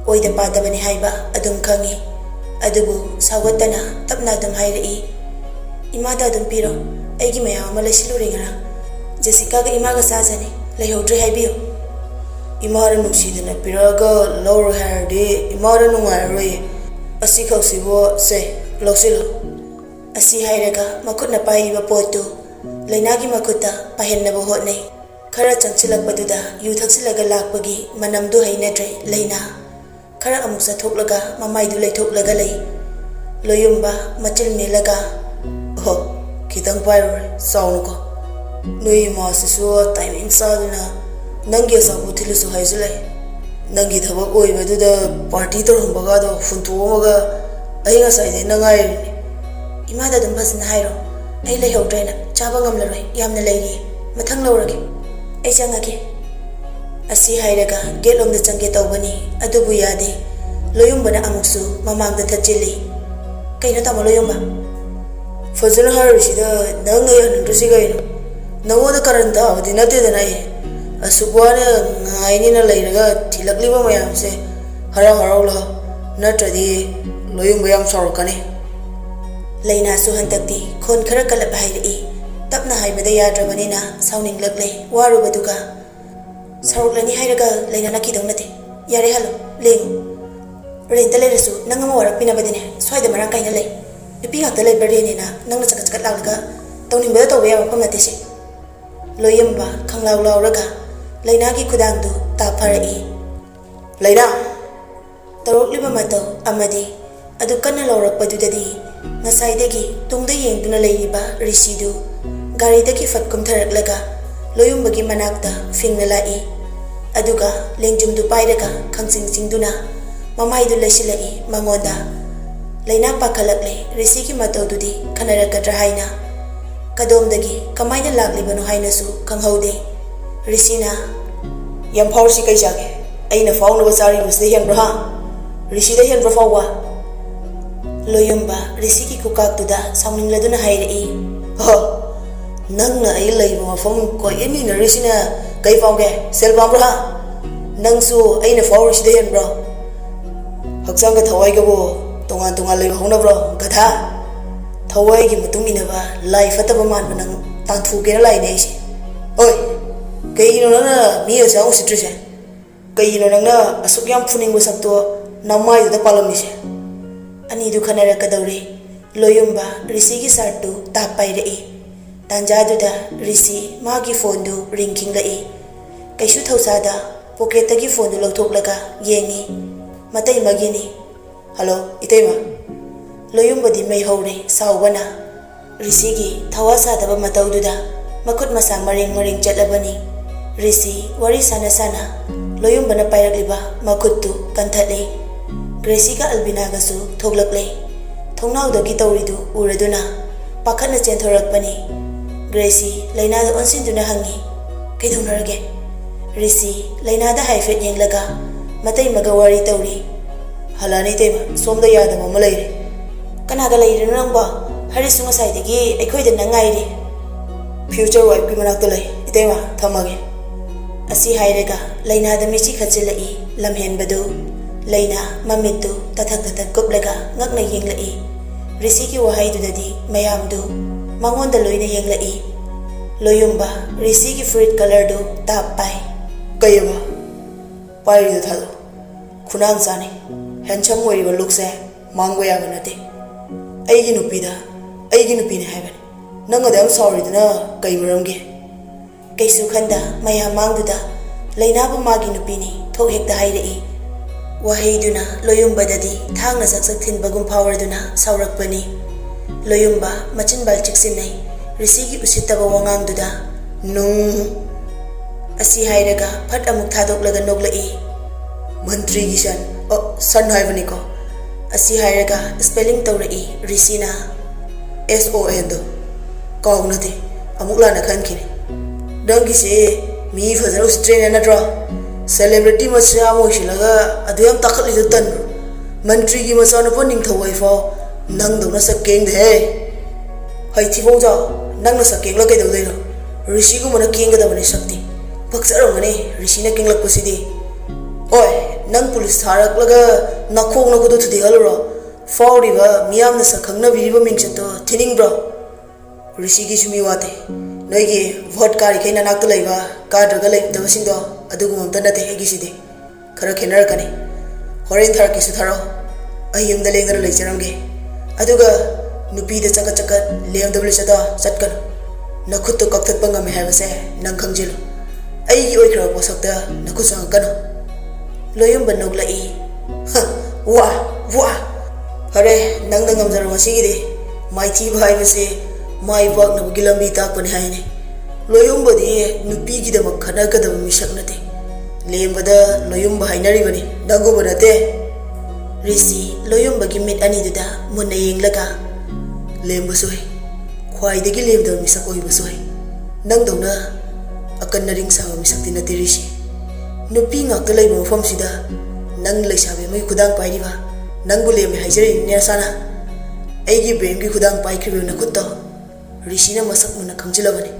ꯑꯣꯏꯗ ꯄꯥꯗꯕꯅꯤ ꯍꯥꯏꯕ ꯑꯗꯨꯝ ꯈꯪꯏ ꯑꯗꯨꯕꯨ ꯁꯥꯎꯒꯠꯇꯅ ꯇꯞꯅ ꯑꯗꯨꯝ ꯍꯥꯏꯔꯛꯏ ꯏꯃꯥꯗ ꯑꯗꯨꯝ ꯄꯤꯔꯣ ꯑꯩꯒꯤ ꯃꯌꯥꯝ ꯑꯃ ꯂꯩꯁꯤꯜꯂꯨꯔꯦ ꯉꯔꯥꯡ ꯖꯦꯁꯤꯀꯥꯒ ꯏꯃꯥꯒ ꯆꯥꯖꯅꯤ ꯂꯩꯍꯧꯗ꯭ꯔꯦ ꯍꯥꯏꯕꯤꯌꯨ ꯏꯃꯥꯅ ꯅꯨꯡꯁꯤꯗꯅ ꯄꯤꯔꯛꯑꯒ ꯂꯧꯔꯣꯏ ꯍꯥꯏꯔꯗꯤ ꯏꯃꯥꯅ ꯅꯨꯡꯉꯥꯏꯔꯔꯣꯏ ꯑꯁꯤꯈꯛꯁꯤꯕꯨ ꯁꯦ ꯂꯧꯁꯤꯜꯂꯨ ꯑꯁꯤ ꯍꯥꯏꯔꯒ ꯃꯈꯨꯠꯅ ꯄꯥꯏꯔꯤꯕ ꯄꯣꯠꯇꯨ ꯂꯩꯅꯥꯒꯤ ꯃꯈꯨꯠꯇ ꯄꯥꯏꯍꯟꯅꯕ ꯍꯣꯠꯅꯩ ꯈꯔ ꯆꯪꯁꯤꯜꯂꯛꯄꯗꯨꯗ ꯌꯨ ꯊꯛꯆꯤꯜꯂꯒ ꯂꯥꯛꯄꯒꯤ ꯃꯅꯝꯗꯨ ꯍꯩꯅꯗ꯭ꯔꯦ ꯂꯩꯅꯥ ꯈꯔ ꯑꯃꯨꯛ ꯆꯠꯊꯣꯛꯂꯒ ꯃꯃꯥꯏꯗꯨ ꯂꯩꯊꯣꯛꯂꯒ ꯂꯩ ꯂꯣꯌꯨꯝꯕ ꯃꯆꯤꯜ ꯃꯦꯜꯂꯒ ꯑꯣꯍꯣ ꯈꯤꯇꯪ ꯄꯥꯏꯔꯨꯔꯦ ꯆꯥꯎꯅꯨꯀꯣ ꯅꯣꯏ ꯏꯃꯥꯁꯤꯁꯨ ꯇꯥꯏꯃꯤꯡ ꯆꯥꯗꯅ ꯅꯪꯒꯤ ꯑꯆꯥꯄꯣꯠ ꯊꯤꯜꯂꯨꯁꯨ ꯍꯥꯏꯖꯤꯜꯂꯛꯏ ꯅꯪꯒꯤ ꯊꯕꯛ ꯑꯣꯏꯕꯗꯨꯗ ꯄꯥꯔꯇꯤ ꯇꯧꯔꯝꯕꯒꯗꯣ ꯍꯨꯟꯇꯣꯛꯑꯝꯃꯒ ꯑꯩ ꯉꯁꯥꯏꯗꯩ ꯉꯥꯏꯔꯤꯅꯤ ꯏꯃꯥꯗ ꯑꯗꯨꯝ ꯐꯖꯅ ꯍꯥꯏꯔꯣ ꯑꯩ ꯂꯩꯍꯧꯗ꯭ꯔꯦꯅ ꯆꯥꯕ ꯉꯝꯂꯔꯣꯏ ꯌꯥꯝꯅ ꯂꯩꯔꯤ ꯃꯊꯪ ꯂꯧꯔꯒꯦ ꯑꯩ ꯆꯪꯉꯒꯦ ꯑꯁꯤ ꯍꯥꯏꯔꯒ ꯒꯦꯠꯂꯣꯝꯗ ꯆꯪꯒꯦ ꯇꯧꯕꯅꯤ ꯑꯗꯨꯕꯨ ꯌꯥꯗꯦ ꯂꯣꯌꯨꯝꯕꯅ ꯑꯃꯨꯛꯁꯨ ꯃꯃꯥꯡꯗ ꯊꯠꯆꯤꯜꯂꯤ ꯀꯩꯅꯣ ꯇꯥꯃꯣ ꯂꯣꯌꯨꯝꯕ ꯐꯖꯅ ꯍꯥꯏꯔꯤꯁꯤꯗ ꯅꯪ ꯌꯥꯅꯤꯡꯗ꯭ꯔꯁꯤ ꯀꯩꯅꯣ ꯅꯉꯣꯟꯗ ꯀꯔꯟ ꯇꯥꯕꯗꯤ ꯅꯠꯇꯦꯗꯅ ꯑꯩ ꯑꯁꯨꯛ ꯋꯥꯅ ꯉꯥꯏꯅꯤꯅ ꯂꯩꯔꯒ ꯊꯤꯜꯂꯛꯂꯤꯕ ꯃꯌꯥꯝꯁꯦ ꯍꯔꯥꯎ ꯂꯥꯛꯑꯣ ꯅꯠꯇ꯭ꯔꯗꯤ ꯂꯣꯌꯨꯝꯕ ꯌꯥꯝ ꯁꯥꯎꯔꯛꯀꯅꯤ ꯂꯩꯅꯥꯁꯨ ꯍꯟꯗꯛꯇꯤ ꯈꯣꯟ ꯈꯔ ꯀꯜꯂꯞ ꯍꯥꯏꯔꯛꯏ ꯇꯞꯅ ꯍꯥꯏꯕꯗ ꯌꯥꯗ꯭ꯔꯕꯅꯤꯅ ꯁꯥꯎꯅꯤꯡꯂꯛꯂꯦ ꯋꯥꯔꯨꯕꯗꯨꯒ ꯁꯥꯎꯔꯛꯂꯅꯤ ꯍꯥꯏꯔꯒ ꯂꯩꯅꯥꯅ ꯀꯤꯗꯧ ꯅꯠꯇꯦ ꯌꯥꯔꯦ ꯍꯜꯂꯣ ꯂꯦꯡꯉꯨ ꯔꯦꯟꯇ ꯂꯩꯔꯁꯨ ꯅꯪ ꯑꯃ ꯋꯥꯔꯛꯄꯤꯅꯕꯗꯤꯅꯦ ꯁ꯭ꯋꯥꯏꯗ ꯃꯔꯥꯡ ꯀꯥꯏꯅ ꯂꯩ ꯅꯨꯄꯤ ꯉꯥꯛꯇ ꯂꯩꯕ ꯔꯦꯟꯅꯤꯅ ꯅꯪꯅ ꯆꯀꯠ ꯂꯥꯎꯔꯒ ꯇꯧꯅꯤꯡꯕꯗ ꯇꯧꯕ ꯌꯥꯕ ꯃꯐꯝ ꯅꯠꯇꯦ ꯁꯤ ꯂꯣꯌꯨꯝꯕ ꯈꯪꯂꯥꯎ ꯂꯥꯎꯔꯒ ꯂꯩꯅꯥꯒꯤ ꯈꯨꯗꯥꯡꯗꯨ ꯇꯥꯞꯐꯔꯛꯏ ꯂꯩꯅꯥ ꯇꯧꯔꯛꯂꯤꯕ ꯃꯇꯧ ꯑꯃꯗꯤ ꯑꯗꯨ ꯀꯟꯅ ꯂꯥꯎꯔꯛꯄꯗꯨꯗꯗꯤ ꯉꯁꯥꯏꯗꯒꯤ ꯇꯨꯡꯗ ꯌꯦꯡꯗꯨꯅ ꯂꯩꯔꯤꯕ ꯔꯤꯁꯤꯗꯨ ꯒꯥꯔꯤꯗꯒꯤ ꯐꯠ ꯀꯨꯝꯊꯔꯛꯂꯒ ꯂꯣꯌꯨꯝꯕꯒꯤ ꯃꯅꯥꯛꯇ ꯐꯤꯡꯅ ꯂꯥꯛꯏ ꯑꯗꯨꯒ ꯂꯦꯡꯖꯨꯝꯗꯨ ꯄꯥꯏꯔꯒ ꯈꯪꯆꯤꯡ ꯆꯤꯡꯗꯨꯅ ꯃꯃꯥꯏꯗꯨ ꯂꯩꯁꯤꯜꯂꯛꯏ ꯃꯉꯣꯟꯗ ꯂꯩꯅꯥ ꯄꯥꯈꯠꯂꯛꯂꯦ ꯔꯤꯁꯤꯒꯤ ꯃꯇꯧꯗꯨꯗꯤ ꯈꯟꯅꯔꯛꯀꯗ꯭ꯔꯥ ꯍꯥꯏꯅ ꯀꯗꯣꯝꯗꯒꯤ ꯀꯃꯥꯏꯅ ꯂꯥꯛꯂꯤꯕꯅꯣ ꯍꯥꯏꯅꯁꯨ ꯈꯪꯍꯧꯗꯦ ꯔꯤꯁꯤꯅ ꯌꯥꯝ ꯐꯥꯎꯔꯤꯁꯤ ꯀꯩ ꯆꯥꯒꯦ ꯑꯩꯅ ꯐꯥꯎꯅꯕ ꯆꯥꯔꯤꯕꯁꯤꯗ ꯍꯦꯟꯕ꯭ꯔꯥ ꯍꯥ ꯔꯤꯁꯤꯗ ꯍꯦꯟꯕ꯭ꯔꯥ ꯐꯥꯎꯕ ꯂꯣꯌꯨꯝꯕ ꯔꯤꯁꯤꯒꯤ ꯈꯨꯀꯥꯛꯇꯨꯗ ꯁꯥꯎꯅꯤꯡꯂꯗꯨꯅ ꯍꯥꯏꯔꯛꯏ ꯍꯣ ꯅꯪꯅ ꯑꯩ ꯂꯩꯕ ꯃꯐꯝ ꯀꯣꯏꯌꯦꯟ ꯏꯟꯅꯔꯤꯁꯤꯅ ꯀꯩ ꯄꯥꯝꯒꯦ ꯁꯦꯜ ꯄꯥꯝꯕ꯭ꯔꯥ ꯍꯥ ꯅꯪꯁꯨ ꯑꯩꯅ ꯐꯥꯎꯔꯤꯁꯤꯗ ꯍꯦꯟꯕ꯭ꯔꯣ ꯍꯛꯆꯥꯡꯒ ꯊꯋꯥꯏꯒꯕꯨ ꯇꯣꯉꯥꯟ ꯂꯩꯕ ꯍꯧꯅꯕ꯭ꯔꯣ ꯒꯙꯥ ꯊꯋꯥꯏꯒꯤ ꯃꯇꯨꯡ ꯏꯟꯅꯕ ꯂꯥꯏ ꯐꯠꯇꯕ ꯃꯥꯟꯕ ꯅꯪ ꯇꯥꯟꯊꯣꯛꯀꯦꯅ ꯂꯥꯛꯏꯅꯦ ꯑꯩꯁꯦ ꯍꯣꯏ ꯀꯩꯒꯤꯅꯣ ꯅꯪꯅ ꯃꯤ ꯑꯆꯥ ꯎꯁꯤꯠꯇ꯭ꯔꯤꯁꯦ ꯀꯩꯒꯤꯅꯣ ꯅꯪꯅ ꯑꯁꯨꯛ ꯌꯥꯝ ꯐꯨꯅꯤꯡꯕ ꯁꯛꯇꯣ ꯅꯃꯥꯏꯗꯨꯗ ꯄꯥꯜꯂꯝꯃꯤꯁꯦ ꯑꯅꯤꯗꯨ ꯈꯟꯅꯔꯛꯀꯗꯧꯔꯦ ꯂꯣꯌꯨꯝꯕ ꯔꯤꯁꯤꯒꯤ ꯁꯥꯔꯠꯇꯨ ꯇꯥꯞ ꯄꯥꯏꯔꯛꯏ ꯇꯥꯟꯖꯥꯗꯨꯗ ꯔꯤꯁꯤ ꯃꯥꯒꯤ ꯐꯣꯟꯗꯨ ꯔꯤꯡ ꯈꯤꯡꯂꯛꯏ ꯀꯩꯁꯨ ꯊꯧꯁꯥꯗ ꯄꯣꯀꯦꯠꯇꯒꯤ ꯐꯣꯟꯗꯨ ꯂꯧꯊꯣꯛꯂꯒ ꯌꯦꯡꯉꯤ ꯃꯇꯩꯃꯒꯤꯅꯤ ꯍꯜꯂꯣ ꯏꯇꯩꯃ ꯂꯣꯌꯨꯝꯕꯗꯤ ꯃꯩ ꯍꯧꯔꯦ ꯁꯥꯎꯕꯅ ꯔꯤꯁꯤꯒꯤ ꯊꯋꯥ ꯁꯥꯗꯕ ꯃꯇꯧꯗꯨꯗ ꯃꯈꯨꯠ ꯃꯁꯥ ꯃꯔꯦꯡ ꯆꯠꯂꯕꯅꯤ ꯔꯤꯁꯤ ꯋꯥꯔꯤ ꯁꯥꯅ ꯂꯣꯌꯨꯝꯕꯅ ꯄꯥꯏꯔꯛꯂꯤꯕ ꯃꯈꯨꯠꯇꯨ ꯀꯟꯊꯠꯂꯤ ꯒ꯭ꯔꯦꯁꯤꯒ ꯑꯜꯕꯤꯅꯥꯒꯁꯨ ꯊꯣꯛꯂꯛꯂꯦ ꯊꯣꯡꯅꯥꯎꯗꯒꯤ ꯇꯧꯔꯤꯗꯨ ꯎꯔꯗꯨꯅ ꯄꯥꯈꯠꯅ ꯆꯦꯟꯊꯣꯔꯛꯄꯅꯤ ꯒ꯭ꯔꯦꯁꯤ ꯂꯩꯅꯥꯗ ꯑꯣꯟꯁꯤꯟꯗꯨꯅ ꯍꯪꯉꯤ ꯀꯩꯗꯧꯅꯔꯒꯦ ꯔꯤꯁꯤ ꯂꯩꯅꯥꯗ ꯍꯥꯏꯐꯦꯠ ꯌꯦꯡꯂꯒ ꯃꯇꯩꯃꯒ ꯋꯥꯔꯤ ꯇꯧꯔꯤ ꯍꯜꯂꯛꯑꯅꯤ ꯏꯇꯩꯃ ꯁꯣꯝꯗ ꯌꯥꯗꯕ ꯑꯃ ꯂꯩꯔꯦ ꯀꯅꯥꯒ ꯂꯩꯔꯤꯅꯣ ꯅꯪꯕꯣ ꯍꯔꯤꯁꯨ ꯉꯁꯥꯏꯗꯒꯤ ꯑꯩꯈꯣꯏꯗ ꯅꯪ ꯉꯥꯏꯔꯤ ꯐ꯭ꯌꯨꯆꯔ ꯋꯥꯏꯐꯀꯤ ꯃꯅꯥꯛꯇ ꯂꯩ ꯏꯇꯩꯃ ꯊꯝꯃꯒꯦ ꯑꯁꯤ ꯍꯥꯏꯔꯒ ꯂꯩꯅꯥꯗ ꯃꯤꯆꯤ ꯈꯠꯆꯤꯜꯂꯛꯏ ꯂꯝꯍꯦꯟꯕꯗꯨ ꯂꯩꯅꯥ ꯃꯃꯤꯠꯇꯨ ꯇꯊꯛ ꯇꯊꯛ ꯀꯨꯞꯂꯒ ꯉꯛꯅ ꯌꯦꯡꯂꯛꯏ ꯔꯤꯁꯤꯒꯤ ꯋꯥꯍꯩꯗꯨꯗꯗꯤ ꯃꯌꯥꯝꯗꯨ ꯃꯉꯣꯟꯗ ꯂꯣꯏꯅ ꯌꯦꯡꯂꯛꯏ ꯂꯣꯌꯨꯝꯕ ꯔꯤꯁꯤꯒꯤ ꯐꯨꯔꯤꯠ ꯀꯂꯔꯗꯨ ꯇꯥꯞ ꯄꯥꯏ ꯀꯩꯕ ꯄꯥꯏꯔꯤꯗꯨ ꯊꯥꯗꯣ ꯈꯨꯅꯥꯡ ꯆꯥꯅꯤ ꯍꯦꯟꯁꯝ ꯑꯣꯏꯔꯤꯕ ꯂꯨꯛꯁꯦ ꯃꯥꯡꯕ ꯌꯥꯕ ꯅꯠꯇꯦ ꯑꯩꯒꯤ ꯅꯨꯄꯤꯅꯦ ꯍꯥꯏꯕꯅꯤ ꯅꯪ ꯑꯗꯨꯝ ꯁꯥꯎꯔꯤꯗꯨꯅ ꯀꯩ ꯃꯔꯝꯒꯤ ꯀꯩꯁꯨ ꯈꯟꯗ ꯃꯌꯥꯝ ꯃꯥꯡꯗꯨꯗ ꯂꯩꯅꯥꯕꯨ ꯃꯥꯒꯤ ꯅꯨꯄꯤꯅꯤ ꯊꯣꯛ ꯍꯦꯛꯇ ꯍꯥꯏꯔꯛꯏ ꯋꯥꯍꯩꯗꯨꯅ ꯂꯣꯌꯨꯝꯕꯗꯗꯤ ꯊꯥꯡꯅ ꯆꯛ ꯊꯤꯟꯕꯒꯨꯝ ꯐꯥꯎꯔꯗꯨꯅ ꯁꯥꯎꯔꯛꯄꯅꯤ ꯂꯣꯌꯨꯝꯕ ꯃꯆꯤꯟꯕꯥꯜ ꯆꯤꯛꯁꯤꯟꯅꯩ ꯔꯤꯁꯤꯒꯤ ꯎꯁꯤꯠꯇꯕ ꯋꯥꯉꯥꯡꯗꯨꯗ ꯅꯨꯡ ꯑꯁꯤ ꯍꯥꯏꯔꯒ ꯐꯠ ꯑꯃꯨꯛ ꯊꯥꯗꯣꯛꯂꯒ ꯅꯣꯛꯂꯛꯏ ꯃꯟꯇ꯭ꯔꯤꯒꯤ ꯁꯟ ꯍꯥꯏꯕꯅꯤꯀꯣ ꯑꯁꯤ ꯍꯥꯏꯔꯒ ꯁ꯭ꯄꯦꯂꯤꯡ ꯇꯧꯔꯛꯏ ꯔꯤꯁꯤꯅ SONꯗꯣ ꯀꯥꯎꯅꯗꯦ ꯑꯃꯨꯛ ꯂꯥꯟꯅ ꯈꯟꯈꯤꯅꯤ ꯅꯪꯒꯤꯁꯦ ꯃꯤ ꯐꯖꯅ ꯎꯁꯤꯠꯇ꯭ꯔꯦꯅꯦ ꯅꯠꯇ꯭ꯔꯣ ꯁꯦꯂꯦꯕ꯭रिꯇꯤ ꯃꯆꯥ ꯑꯃ ꯑꯣꯏꯁꯤꯜꯂꯒ ꯑꯗꯨ ꯌꯥꯝ ꯇꯥꯈꯠꯂꯤꯗꯣ ꯇꯟꯕ꯭ꯔꯣ ꯃꯟꯇ꯭ꯔꯤꯒꯤ ꯃꯆꯥꯅꯨꯄꯥ ꯅꯤꯡꯊꯧ ꯍꯣꯏꯐꯥꯎ ꯅꯪꯗꯧꯅ ꯁꯛꯀꯦꯡꯗꯦꯍꯦ ꯍꯩꯊꯤꯕꯣꯡꯖꯥꯎ ꯅꯪꯅ ꯁꯛꯀꯦꯡꯂ ꯀꯩꯗꯧꯗꯣꯏꯅꯣ ꯔꯤꯁꯤꯒꯨꯝꯕꯅ ꯀꯦꯡꯒꯗꯕꯅꯤ ꯁꯛꯇꯤ ꯄꯛꯆꯔꯝꯒꯅꯤ ꯔꯤꯁꯤꯅ ꯀꯦꯡꯂꯛꯄꯁꯤꯗꯤ ꯍꯣꯏ ꯅꯪ ꯄꯨꯂꯤꯁ ꯊꯥꯔꯛꯂꯒ ꯅꯈꯣꯡ ꯅꯈꯨꯠꯇꯣ ꯊꯨꯗꯦꯛꯍꯜꯂꯨꯔꯣ ꯐꯥꯎꯔꯤꯕ ꯃꯤꯌꯥꯝꯅ ꯁꯛꯈꯪꯅꯕꯤꯔꯤꯕ ꯃꯤꯡꯆꯠꯇꯣ ꯊꯤꯅꯤꯡꯕ꯭ꯔꯣ ꯔꯤꯁꯤꯒꯤꯁꯨ ꯃꯤ ꯋꯥꯠꯇꯦ ꯅꯣꯏꯒꯤ ꯚꯣꯠ ꯀꯥꯔꯤꯈꯩ ꯅꯅꯥꯛꯇ ꯂꯩꯕ ꯀꯥꯗ꯭ꯔꯒ ꯂꯩꯇꯕꯁꯤꯡꯗꯣ ꯑꯗꯨꯒꯨꯝꯕ ꯑꯝꯇ ꯅꯠꯇꯦ ꯑꯩꯒꯤꯁꯤꯗꯤ ꯈꯔ ꯈꯦꯠꯅꯔꯛꯀꯅꯤ ꯍꯣꯔꯦꯟ ꯊꯥꯔꯛꯀꯦꯁꯨ ꯊꯥꯔꯛꯑꯣ ꯑꯩ ꯌꯨꯝꯗ ꯂꯦꯡꯗꯅ ꯂꯩꯖꯔꯝꯒꯦ ꯑꯗꯨꯒ ꯅꯨꯄꯤꯗ ꯆꯀꯠ ꯆꯀꯠ ꯂꯦꯝꯗꯕ ꯆꯠꯀꯅꯨ ꯅꯈꯨꯠꯇꯣ ꯀꯛꯊꯠꯄ ꯉꯝꯃꯦ ꯍꯥꯏꯕꯁꯦ ꯅꯪ ꯈꯪꯖꯤꯜꯂꯨ ꯑꯩꯒꯤ ꯑꯣꯏꯈ꯭ꯔꯕ ꯄꯣꯠꯁꯛꯇ ꯅꯈꯨꯠ ꯆꯪꯉꯛꯀꯅꯨ ꯂꯣꯌꯨꯝꯕ ꯅꯣꯛꯂꯛꯏ ꯋꯥ ꯐꯔꯦ ꯅꯪꯅ ꯉꯝꯖꯔꯣ ꯉꯁꯤꯒꯤꯗꯤ ꯃꯥꯏꯊꯤꯕ ꯍꯥꯏꯕꯁꯦ ꯃꯥꯏ ꯄꯥꯛꯅꯕꯒꯤ ꯂꯝꯕꯤ ꯇꯥꯛꯄꯅꯤ ꯍꯥꯏꯅꯤ ꯂꯣꯌꯨꯝꯕꯗꯤ ꯅꯨꯄꯤꯒꯤꯗꯃꯛ ꯈꯟꯅꯒꯗꯕ ꯃꯤꯁꯛ ꯅꯠꯇꯦ ꯂꯦꯝꯕꯗ ꯂꯣꯌꯨꯝꯕ ꯍꯥꯏꯅꯔꯤꯕꯅꯤ ꯅꯪꯒꯨꯝꯕ ꯅꯠꯇꯦ ꯔꯤꯁꯤ ꯂꯣꯌꯨꯝꯕꯒꯤ ꯃꯤꯠ ꯑꯅꯤꯗꯨꯗ ꯃꯨꯟꯅ ꯌꯦꯡꯂꯒ ꯂꯦꯝꯕꯁꯨ ꯍꯩ ꯈ꯭ꯋꯥꯏꯗꯒꯤ ꯂꯦꯝꯗꯕ ꯃꯤꯁꯛ ꯑꯣꯏꯕꯁꯨ ꯍꯩ ꯅꯪꯗꯧꯅ ꯑꯀꯟ ꯑꯔꯤꯡ ꯁꯥꯕ ꯃꯤꯁꯛꯇꯤ ꯅꯠꯇꯦ ꯔꯤꯁꯤ ꯅꯨꯄꯤ ꯉꯥꯛꯇ ꯂꯩꯕ ꯃꯐꯝꯁꯤꯗ ꯅꯪ ꯂꯩꯁꯥꯕꯤ ꯑꯃꯒꯤ ꯈꯨꯗꯥꯡ ꯄꯥꯏꯔꯤꯕ ꯅꯪꯕꯨ ꯂꯦꯝꯃꯦ ꯍꯥꯏꯖꯔꯤꯅꯤ ꯅꯁꯥꯅ ꯑꯩꯒꯤ ꯕꯦꯝꯒꯤ ꯈꯨꯗꯥꯡ ꯄꯥꯏꯈ꯭ꯔꯤꯕ ꯅꯈꯨꯠꯇꯣ ꯔꯤꯁꯤꯅ ꯃꯁꯛ ꯃꯨꯟꯅ ꯈꯪꯖꯤꯜꯂꯕꯅꯤ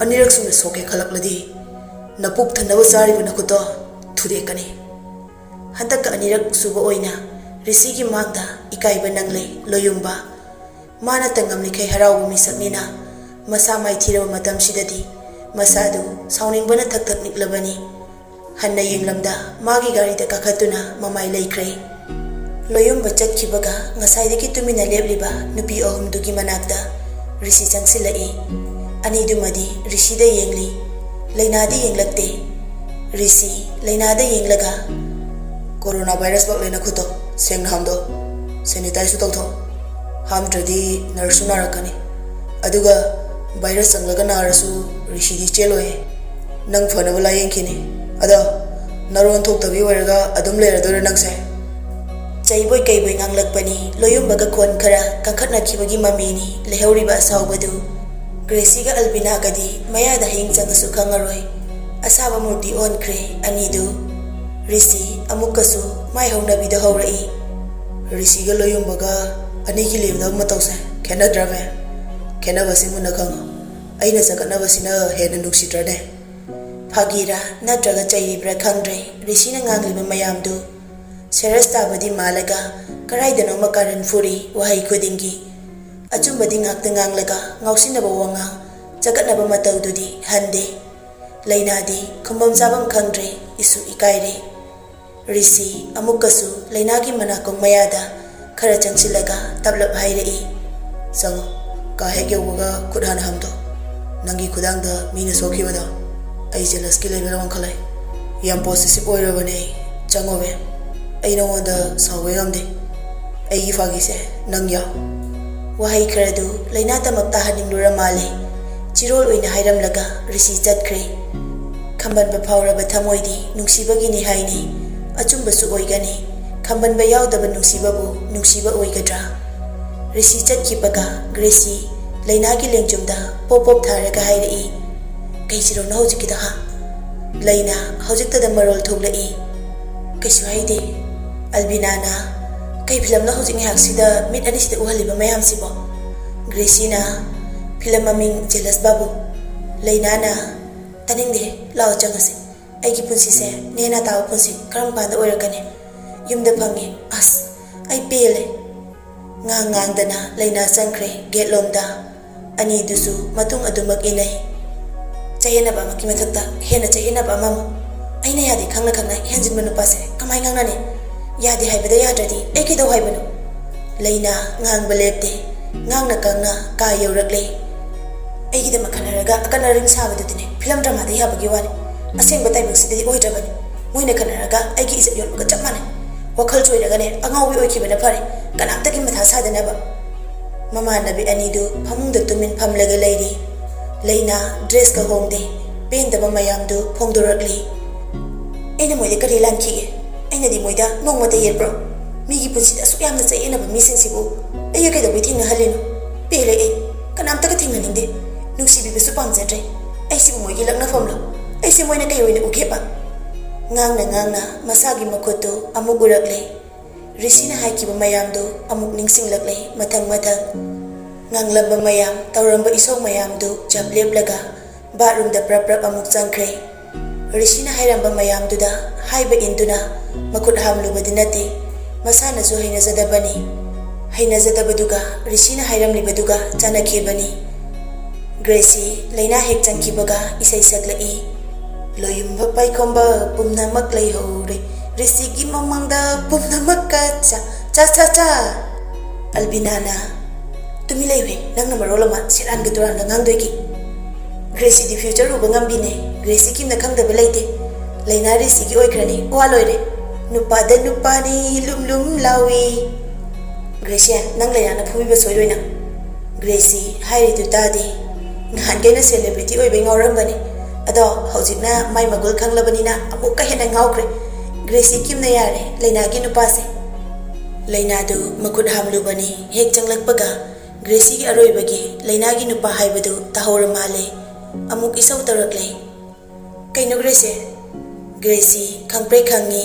ꯑꯅꯤꯔꯛ ꯁꯨꯅ ꯁꯣꯛꯀꯦ ꯈꯜꯂꯛꯂꯗꯤ ꯅꯄꯨꯛ ꯊꯟꯅꯕ ꯆꯥꯔꯤꯕ ꯅꯈꯨꯠꯇꯣ ꯊꯨꯗꯦꯛꯀꯅꯤ ꯍꯟꯗꯛꯀ ꯑꯅꯤꯔꯛ ꯁꯨꯕ ꯑꯣꯏꯅ ꯔꯤꯁꯤꯒꯤ ꯃꯥꯡꯗ ꯏꯀꯥꯏꯕ ꯅꯪꯂꯦ ꯂꯣꯌꯨꯝꯕ ꯃꯥꯅ ꯇꯉꯝꯂꯤꯈꯩ ꯍꯔꯥꯎꯕ ꯃꯤꯁꯛꯅꯤꯅ ꯃꯁꯥ ꯃꯥꯏꯊꯤꯔꯕ ꯃꯇꯝꯁꯤꯗꯗꯤ ꯃꯁꯥꯗꯨ ꯁꯥꯎꯅꯤꯡꯕꯅ ꯊꯛ ꯊꯛ ꯅꯤꯛꯂꯕꯅꯤ ꯍꯟꯅ ꯌꯦꯡꯂꯝꯗ ꯃꯥꯒꯤ ꯒꯥꯔꯤꯗ ꯀꯥꯈꯠꯇꯨꯅ ꯃꯃꯥꯏ ꯂꯩꯈ꯭ꯔꯦ ꯂꯣꯌꯨꯝꯕ ꯆꯠꯈꯤꯕꯒ ꯉꯁꯥꯏꯗꯒꯤ ꯇꯨꯃꯤꯟꯅ ꯂꯦꯞꯂꯤꯕ ꯅꯨꯄꯤ ꯑꯍꯨꯝꯗꯨꯒꯤ ꯃꯅꯥꯛꯇ ꯔꯤꯁꯤ ꯆꯪꯁꯤꯜꯂꯛꯏ ꯑꯅꯤꯗꯨꯃꯗꯤ ꯔꯤꯁꯤꯗ ꯌꯦꯡꯂꯤ ꯂꯩꯅꯥꯗꯤ ꯌꯦꯡꯂꯛꯇꯦ ꯔꯤꯁꯤ ꯂꯩꯅꯥꯗ ꯌꯦꯡꯂꯒ कोरोना वायरस बक लेना खुतो सेंग हामदो सैनिटाइज तौथो हामद्रदी नर्सु नारकनी अदुगा वायरस चंगलगा नारसु ऋषिदी चेलोए नंग फनब लायेंखिनी अदा नरोन थोक्तबी वरगा अदुम लेरदोरे नंगसे चैबोय कैबोय nganglakpani loyumbga khon khara kangkhatnakhibagi mamini lehoriba asawbadu ग्रेसीगा अल्बिना गदी मयादा हिंग चंगसु खंगरोय असाबा मूर्ति ओनख्रे अनिदु ऋषि अमुकसु माय हौनबीद हौरई ऋषिगा लोयुंबगा अनिगी लेबदा मतौसे खेनद्रमे खेनबसि मुना खंग अइना सकनबसिना हेन नुक्सिद्रने फागीरा नत्रगा चैरिब्रा खंग्रे ऋषिना ngangliba mayamdu सेरस ताबदी मालगा कराइदनो मकारन फुरी वहाई खुदिंगी अचुंबदी ngakta nganglगा ngausinaba wanga जगतनबा मतौदुदी हंदे लैनादी खुंबम जाबम खंग्रे इसु इकाइरे ऋषि अमुकसु लैनागी मनाकों मयादा खरा चंसिलगा तबलब हाइरई संगो काहे गेवगा खुदान हमदो नंगी खुदांगदा मीना सोखिबदा आई जेलस की लेबेल वंखलाई याम पॉजिटिव ओइरबने चंगोबे आई नोंदा सावे नमदे आई फागिसे नंग या वहाई खरदु लैना तमक्ता हनिंगलुरा माले चिरोल ओइना हाइरमलगा ऋषि चतख्रे खंबन बफावरब थमोइदी नुंसीबगिनी हाइनी अचुंबसु ओइगनी खंबन बयावदब नुंसीबबु नुंसीबा ओइगद्रा ऋषि चतखिबगा ग्रेसी लैनागी लेंजुमदा पोपोप थारगा हाइरई कैसिरो न हौजिकिदा हा लैना हौजिक्तदा Marol थोगलई कैसु हाइदे Albinana kay film na hujing haksida mit ani sida uhaliba mayam sibo Gracina film maming jealous babu Lainana taning de lao changase ai ki punsi se nena taw punsi karam kanda oirakane yumda phangi as ai pele ngang dana Laina sangkre gate lomda ani dusu matung adumak inai chayena ba maki mathakta hena chayena ba mam aina yadi khangna henjin manu pase kamai ngangna ne yadi haibada yadradi eki do haibanu Laina ngang balepte ngangna kangna ka yaurakle ai gida makhanaraga akana ring sabadutine film drama da yabagi wani aseng batai baksidi oidrabani moina khanaraga ai gi izat yolga chamane wakhal choiraga ne angawi oikibana phare kanamta ki matha sadana ba mama nabi anidu phamungda tumin phamlaga leiri Laina dress ka hongde pen da mayam du phongdorakli aina moide kari lanki aina di moida nongma da yerbro migi punsi da suk yamna chai ena ba mising sibu ayi kai da biting na halinu pele ai kanam ta ka thingna ningde nusi bi su pam jatre ai sibu moigi lakna famlo ai si moina kai oina ukeba ngangna masagi makoto amuk urakle risina haiki ba mayam du amuk ningsing lakle mathang nganglamba mayam tawramba isong mayam du jableb laga bathroom da prap amuk changkre Risina hairamba mayam du da haiba induna makut hamlu badinate masana zo haina zadabaduga Risina hairam libaduga chanakhe bani Gracie Laina hek changki baga isai saklai loyumba paikomba pumna maklai hore risigi mamangda pumna makka cha Albinana tumi leiwe nangna marolama siran gituran ngang doiki Gracie di future uba ngambine Gracie kim na khangda belaite Laina risigi oikrani waloire nupada nupani lum lawi Gracie nang Laina na phumi ba soiroina Gracie hairi tu tadi ngan gena celebrity oibe ngauramgani ado hojikna mai magul khanglabanina amuk ka hena ngaukre Gracie kim na yare Laina gi nupase Laina du makut hamlu bani hek changlakpaga Gracie gi aroibagi Laina gi nupa haibadu tahor male amuk isau tarakle kaino Gracie khangpre khangi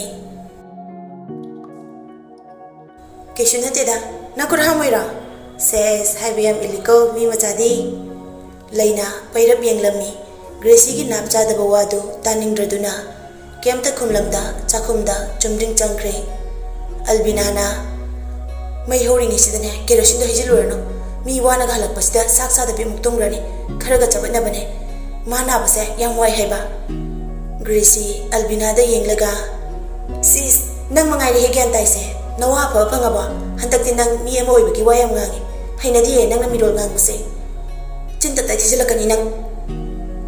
Keshuna teda nakur hamoira says haibiyam iliko mi machadi Laina pairap yenglami Gracie gi napcha da bawadu taningdraduna kemta khumlamda chakhumda chumding changkre Albinana mai horingi sidane kerosene da hijilurano mi wana galak pasida saksa da bi muktungrani kharaga chabana bane mana base yam wai heba Gracie Albina da yenglaga sis nang mangai re hegyan taise nawa pa phangaba hantak tin nang mi ema oibagi wayam ngangi hainadi nang na mirol ngang base cinta tai thijilakani nang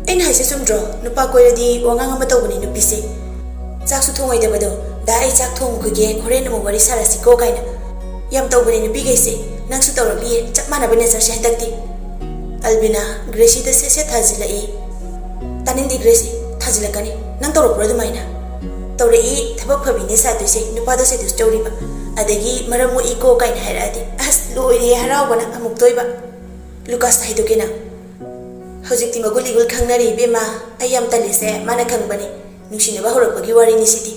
en haise sumdro nupa koiradi wangang ama tawbani nupise chaksu thongoi da bado da ai chak thong kuge khoren mo wari sarasi ko kaina yam tawbani nupi gaise nang su tawrali chap mana bane sarse hantakti Albina Gracie da se thajilai tanin di Gracie thajilakani nang tawro pro dumaina tawrei thabak phabine sa tuise nupa da se dus tawriba adagi maramu iko kaina hairadi as loire haraubana amuk toiba Lucas haidokena hojikti maguligul khangnari bema ayam talise mana khangbani nushina ba horakpagi wari ni siti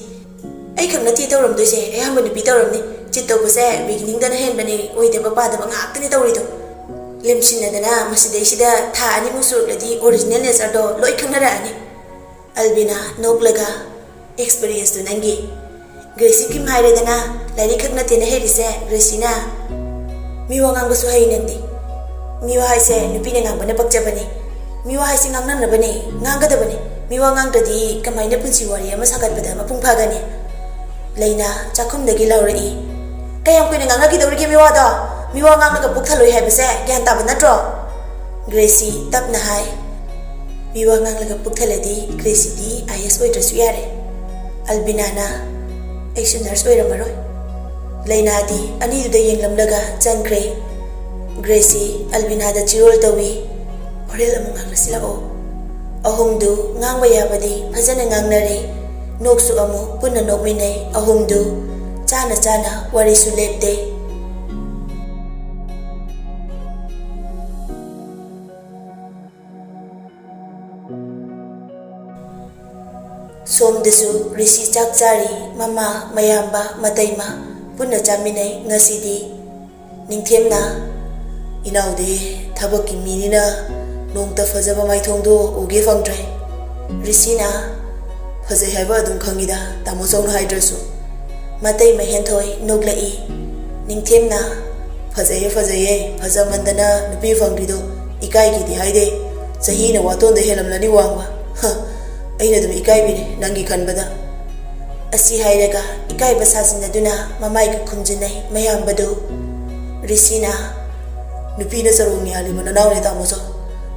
ai khangnati tawram doise ayamba nupi tawramni chitto buse beginning dana henbani oide baba da ngakni tawrido lemsina dana masidaisida tha ani musurladi original nature do loi khangnara ani Albina noklaga experience to nangi Gracie kim haire dana lari khangnati na herise Gracina miwangang basu hainandi miwa haise nupi ne ngangbana pakjabani miwa haise ngangnan bane ngangadabane miwa ngangdadi kamaina punsi wari ama sagatpada mapung phagani Laina chakhumdagi lawrai kayam koina ngangagi dawrige miwa da miwa ngangnaga pukthaloi haibase gyan taba natro Gracie tapna hai miwa nganglaga pukthaladi Gracie di IS oidrasu yare Albinana action nurse oiramaroi Laina di ani du da yenglamlaga changkre Gracie Albina da chirol tawi horel amung nganglasila o ahumdu ngangba yabadi phajana ngangnare noksu amu punna nokminai ahumdu chana wari su lepte Somdasu Rishi chak chari mama mayamba mataima punna chaminai ngasidi ningthemna inaude thabaki minina nongta fajaba maithongdo uge fangdre Rishina fajai haiba adum khangida tamo chawna haidrasu matai mahenthoi noglai ningthemna fajaye fajamandana nupi fangrido ikai gidi haide sahi na waton de helamlani wangwa aina dum ikai bine nangi khanbada asi hairaga ikai basasin aduna mamai ku khumjinai mayambado Rishina nupi na charong yali mana naw ne tamoso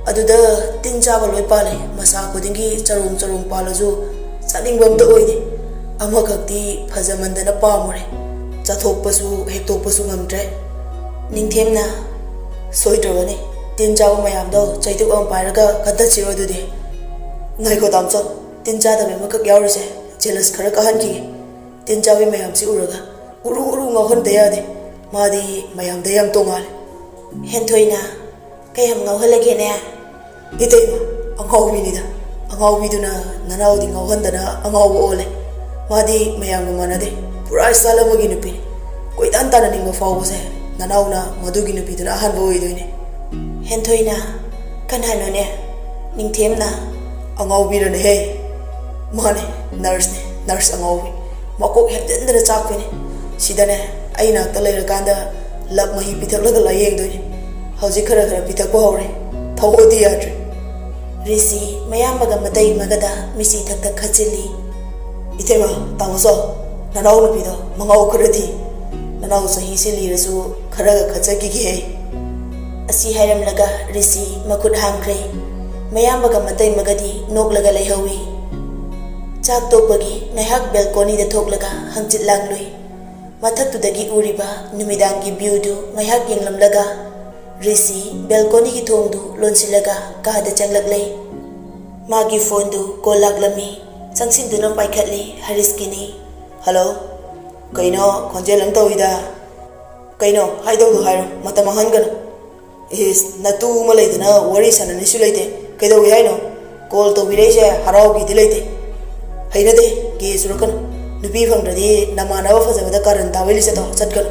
aduda tin chaba loi pale masa kodingi charong palajo chaningbam da oide amakakti phajamandana pamore chathokpasu hektokpasu ngamdre ningthemna soidrone tin chaba mayam do chaituk am pairaga kadda chiro dude ngai ko tamcho tin cha da me makak yaurse jealous khara kahan ki tin cha we mayam si uraga uru ngahon de yade madi mayam de yam tongal hentoina kay ham ngawhalage ne itema angawbi ni da angawbi duna nanau di ngawhandana angaw ole madi mayam manade pura salama gi nupi koi dan tan ni ma faw se nanau na madu gi nupi duna han boi doine hentoina kanhano ne ningthemna angawbi rane he mane nurse angawbi makok hendendra chakpene sidane aina ta leira kanda lab mahi pithak la yeng doine hauji khara pithak ko hore thawodi yatre Rishi mayambaga matai magada misi thak khachili itema tamoso nanau nu pido mangau kharati nanau sahi sili rasu khara khachagi ge asi hairam laga Rishi makut hangkre mayambaga matai magadi noklaga laihawi chak tokpagi naihak balcony da thoklaga hangchit langlui mathakudagi uriba numidangi view du naihak yenglamlaga Rishi balcony gi thongdu lonsilaga kada changlaglai magi phone du kolaglami changsin du nam paikhatli hariskini hello kaino khonjelang tawida kaino haido du hairo matama hangana is natu malaidana wari sanani sulaite kaido wi haino call to bireje harau gi dilaite hainade ge surakan nupi fangdradi namana wa fajabada karan taweli sato chatkan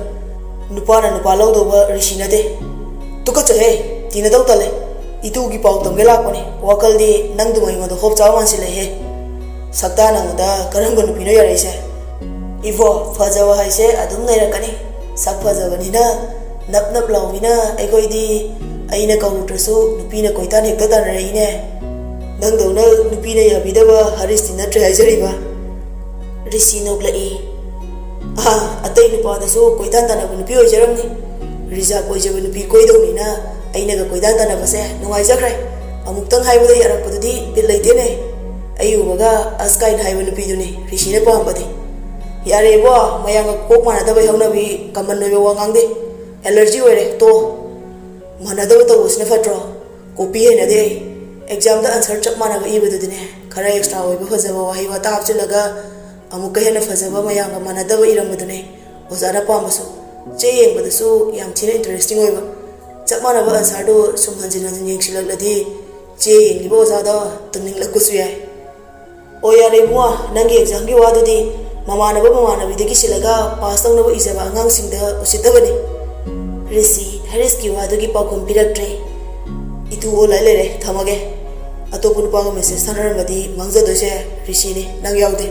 nupana nupa lawdoba Rishina de tuka chahe tina daw tale itu gi pau tamge lakpane wakal di nang dumai ngodo hop chaw man sile he sakta nang da karamba nupi no yare se ivo fajawa haise adum nairakani sak fajabani na nap lawina aigoi di aina kautrasu nupi na koitan hekta tan reine nang dawna nupi na yabidaba Haristina tre haijariba Rishi noglai atai nupa da so koitan tan nupi oijaramni Riza koijaba nupi koidawni na aina ga koidan tan base nungai jakrai amuktang haibada yarakpadudi bil leitene ayubaga askain haiba nupi duni Rishi ne pambadi yare bo mayanga kok mana da bai haunabi kaman noiba wangangde allergy oire to mana da to usne fatro copy he na de exam da answer chap mana ga ibadu dine khara extra oiba fajaba wahi wa ta hapchilaga amuka hena fajaba mayanga mana da bai iramudune ozara pambasu che yengbadasu yam thina interesting oiba chap mana ba answer do sum hanjin yengsilagladi che yengiba ozada tuning lakusu yai o yare bua nangi exam gi wadudi mamana bidagi silaga pass tawna ba izaba angang singda usitabani Rishi Hariski wadugi pakum piraktre itu olai lere thamage atopun pa message thanarambadi mangjado se Rishi ne nang yaude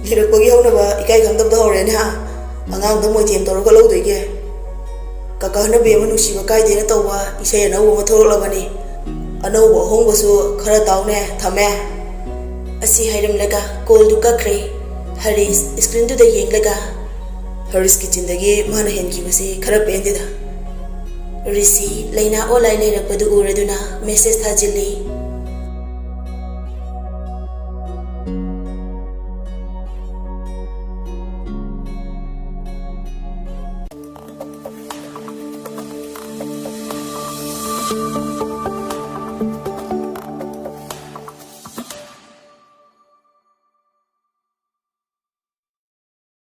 lirakpagi hauna ikai khamdam da hore ne ha angang da moi them torga lo doige kaka na be manu siba kai de na tawwa isai na wo mathorlabani anau bo hongbo su khara tawne thame asi hairam laga call du kakre Haris screen to the yenglaga Haris kitchen dagi mana henki base khara pendida Rishi laina olai lerakpadu uraduna message thajili